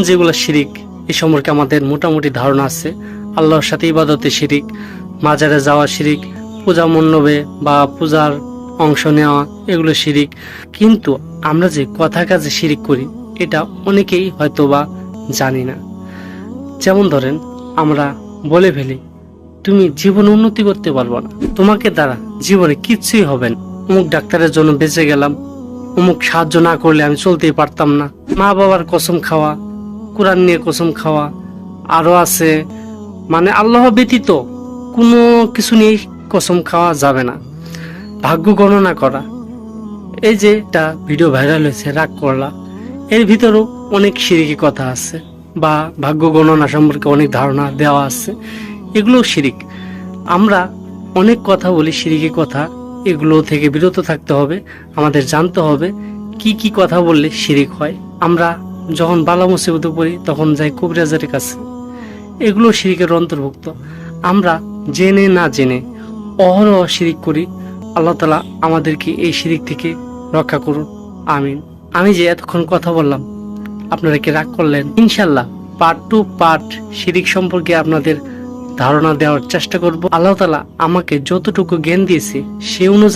যেগুলো শিরিক এ সম্পর্কে আমাদের মোটামুটি ধারণা আছে। আল্লাহর সাথে ইবাদতে শিরিক, মাজারে যাওয়া শিরিক, পূজা মণ্ডপে বা পূজার অংশ নেওয়া এগুলো শিরিক। কিন্তু আমরা যে কথা কাজে শিরিক করি এটা অনেকেই হয়তোবা জানি না। যেমন ধরেন, আমরা বলে ফেলি তুমি জীবনে উন্নতি করতে পারবো না, তোমাকে দ্বারা জীবনে কিচ্ছুই হবে না, অমুক ডাক্তারের জন্য বেঁচে গেলাম, অমুক সাহায্য না করলে আমি চলতেই পারতাম না। মা বাবার কসম খাওয়া, কোরআন নিয়ে কসম খাওয়া, আরো আছে মানে আল্লাহ ব্যতীত কোনো কিছু নিয়ে কসম খাওয়া যাবে না, ভাগ্য গণনা করা। এই যে একটা ভিডিও ভাইরাল হয়েছে রাগ করলা, এর ভিতরেও অনেক শিরিকি কথা আছে, বা ভাগ্য গণনা সম্পর্কে অনেক ধারণা দেওয়া আছে, এগুলো শিরিক। আমরা অনেক কথা বলি শিরিকি কথা, এগুলো থেকে বিরত থাকতে হবে। আমাদের জানতে হবে কি কি কথা বললে শিরিক হয়। আমরা যখন বালা মুসিবতে পড়ি তখন যাই কবিরাজের কাছে, এগুলো শিরিকের অন্তর্ভুক্ত। আমরা জেনে না জেনে অহরহ শিরিক করি। আল্লাহ তাআলা আমাদেরকে এই শিরিক থেকে রক্ষা করুন, আমিন। আমি যে এতক্ষণ কথা বললাম আপনারা কি রাগ করলেন? ইনশাল্লাহ পার্ট টু পার্ট শিরিক সম্পর্কে আপনাদের ধারণা দেওয়ার চেষ্টা করব। আল্লাহ তাআলা আমাকে যতটুকু জ্ঞান দিয়েছে সে অনুযায়ী